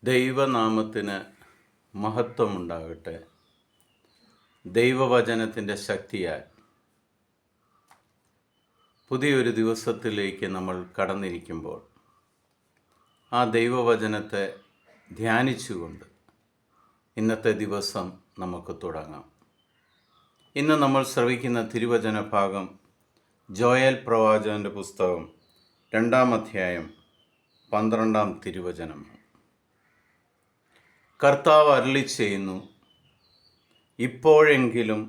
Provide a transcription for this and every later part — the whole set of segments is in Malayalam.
ദൈവനാമത്തിന് മഹത്വമുണ്ടാകട്ടെ. ദൈവവചനത്തിൻ്റെ ശക്തിയാൽ പുതിയൊരു ദിവസത്തിലേക്ക് നമ്മൾ കടന്നിരിക്കുമ്പോൾ ആ ദൈവവചനത്തെ ധ്യാനിച്ചുകൊണ്ട് ഇന്നത്തെ ദിവസം നമുക്ക് തുടങ്ങാം. ഇന്ന് നമ്മൾ ശ്രവിക്കുന്ന തിരുവചന ഭാഗം ജോയൽ പ്രവാചകൻ്റെ പുസ്തകം 2-ാം അധ്യായം 12-ാം തിരുവചനം. കർത്താവ് അരുളിച്ചെയ്യുന്നു, ഇപ്പോഴെങ്കിലും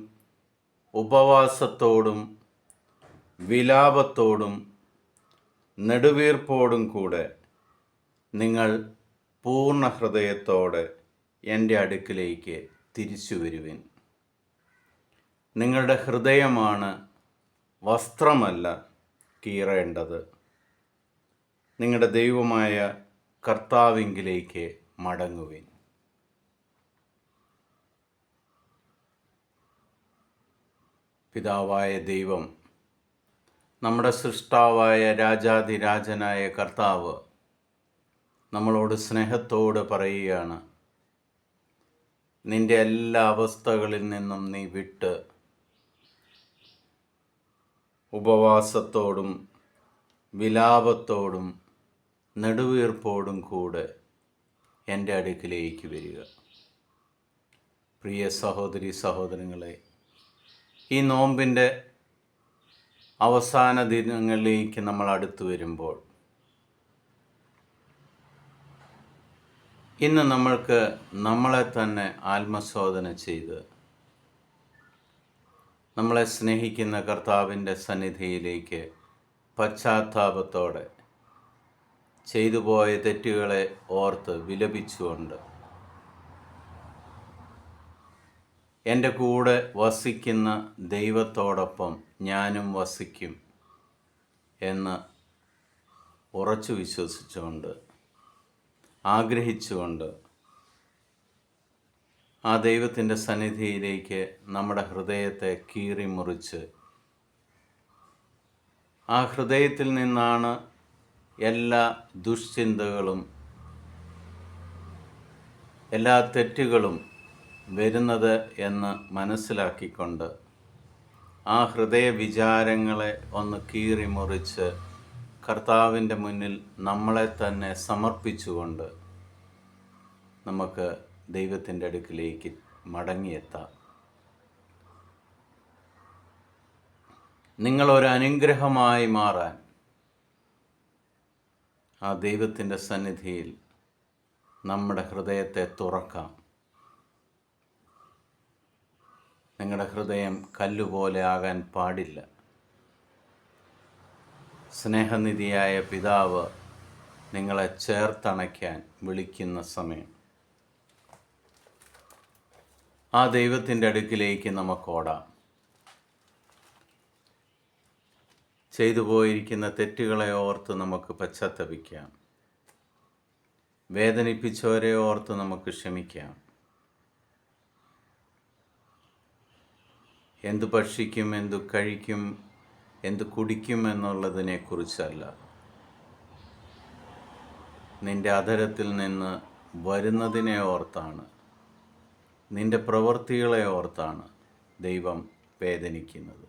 ഉപവാസത്തോടും വിലാപത്തോടും നെടുവീർപ്പോടും കൂടെ നിങ്ങൾ പൂർണ്ണ ഹൃദയത്തോടെ എൻ്റെ അടുക്കിലേക്ക് തിരിച്ചു വരുവിൻ. നിങ്ങളുടെ ഹൃദയമാണ് വസ്ത്രമല്ല കീറേണ്ടത്. നിങ്ങളുടെ ദൈവമായ കർത്താവിങ്കിലേക്ക് മടങ്ങുവിൻ. പിതാവായ ദൈവം, നമ്മുടെ സൃഷ്ടാവായ രാജാധിരാജനായ കർത്താവ് നമ്മളോട് സ്നേഹത്തോട് പറയുകയാണ്, നിൻ്റെ എല്ലാ അവസ്ഥകളിൽ നിന്നും നീ വിട്ട് ഉപവാസത്തോടും വിലാപത്തോടും നെടുവീർപ്പോടും കൂടെ എൻ്റെ അടുക്കിലേക്ക് വരിക. പ്രിയ സഹോദരി സഹോദരങ്ങളെ, ഈ നോമ്പിൻ്റെ അവസാന ദിനങ്ങളിലേക്ക് നമ്മൾ അടുത്തു വരുമ്പോൾ ഇന്ന് നമ്മൾക്ക് നമ്മളെ തന്നെ ആത്മശോധന ചെയ്ത് നമ്മളെ സ്നേഹിക്കുന്ന കർത്താവിൻ്റെ സന്നിധിയിലേക്ക് പശ്ചാത്താപത്തോടെ ചെയ്തു പോയ തെറ്റുകളെ ഓർത്ത് വിലപിച്ചുകൊണ്ട് എൻ്റെ കൂടെ വസിക്കുന്ന ദൈവത്തോടൊപ്പം ഞാനും വസിക്കും എന്ന് ഉറച്ചു വിശ്വസിച്ചുകൊണ്ട് ആഗ്രഹിച്ചുകൊണ്ട് ആ ദൈവത്തിൻ്റെ സന്നിധിയിലേക്ക് നമ്മുടെ ഹൃദയത്തെ കീറി മുറിച്ച് ആ ഹൃദയത്തിൽ നിന്നാണ് എല്ലാ ദുശ്ചിന്തകളും എല്ലാ തെറ്റുകളും വരുന്നത് എന്ന് മനസ്സിലാക്കിക്കൊണ്ട് ആ ഹൃദയ വിചാരങ്ങളെ ഒന്ന് കീറി മുറിച്ച് കർത്താവിൻ്റെ മുന്നിൽ നമ്മളെ തന്നെ സമർപ്പിച്ചുകൊണ്ട് നമുക്ക് ദൈവത്തിൻ്റെ അടുക്കിലേക്ക് മടങ്ങിയെത്താം. നിങ്ങളൊരു അനുഗ്രഹമായി മാറാൻ ആ ദൈവത്തിൻ്റെ സന്നിധിയിൽ നമ്മുടെ ഹൃദയത്തെ തുറക്കാം. നിങ്ങളുടെ ഹൃദയം കല്ലുപോലെ ആകാൻ പാടില്ല. സ്നേഹനിധിയായ പിതാവ് നിങ്ങളെ ചേർത്തണയ്ക്കാൻ വിളിക്കുന്ന സമയം ആ ദൈവത്തിൻ്റെ അടുക്കിലേക്ക് നമുക്ക് ഓടാം. ചെയ്തു പോയിരിക്കുന്ന തെറ്റുകളെ ഓർത്ത് നമുക്ക് പശ്ചാത്തപിക്കാം. വേദനിപ്പിച്ചവരെ ഓർത്ത് നമുക്ക് ക്ഷമിക്കാം. എന്തു ഭക്ഷിക്കും, എന്തു കഴിക്കും, എന്തു കുടിക്കും എന്നുള്ളതിനെക്കുറിച്ചല്ല, നിൻ്റെ അധരത്തിൽ നിന്ന് വരുന്നതിനെ ഓർത്താണ്, നിൻ്റെ പ്രവൃത്തികളെ ഓർത്താണ് ദൈവം വേദനിക്കുന്നത്.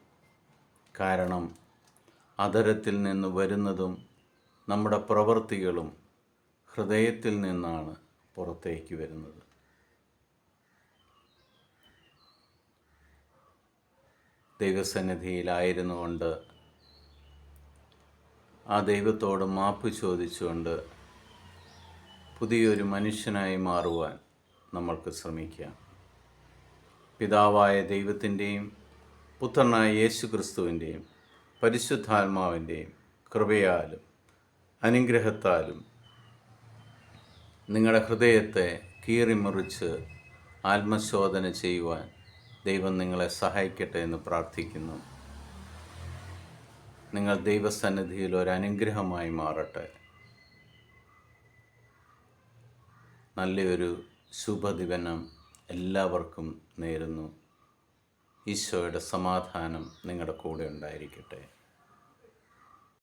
കാരണം അധരത്തിൽ നിന്ന് വരുന്നതും നമ്മുടെ പ്രവൃത്തികളും ഹൃദയത്തിൽ നിന്നാണ് പുറത്തേക്ക് വരുന്നത്. ദൈവസന്നിധിയിലായിരുന്നു കൊണ്ട് ആ ദൈവത്തോട് മാപ്പ് ചോദിച്ചുകൊണ്ട് പുതിയൊരു മനുഷ്യനായി മാറുവാൻ നമ്മൾക്ക് ശ്രമിക്കാം. പിതാവായ ദൈവത്തിൻ്റെയും പുത്രനായ യേശുക്രിസ്തുവിൻ്റെയും പരിശുദ്ധാത്മാവിൻ്റെയും കൃപയാലും അനുഗ്രഹത്താലും നിങ്ങളുടെ ഹൃദയത്തെ കീറിമുറിച്ച് ആത്മശോധന ചെയ്യുവാൻ ദൈവം നിങ്ങളെ സഹായിക്കട്ടെ എന്ന് പ്രാർത്ഥിക്കുന്നു. നിങ്ങൾ ദൈവസന്നിധിയിൽ ഒരു അനുഗ്രഹമായി മാറട്ടെ. നല്ലൊരു ശുഭദിനം എല്ലാവർക്കും നേരുന്നു. ഈശോയുടെ സമാധാനം നിങ്ങളുടെ കൂടെ ഉണ്ടായിരിക്കട്ടെ.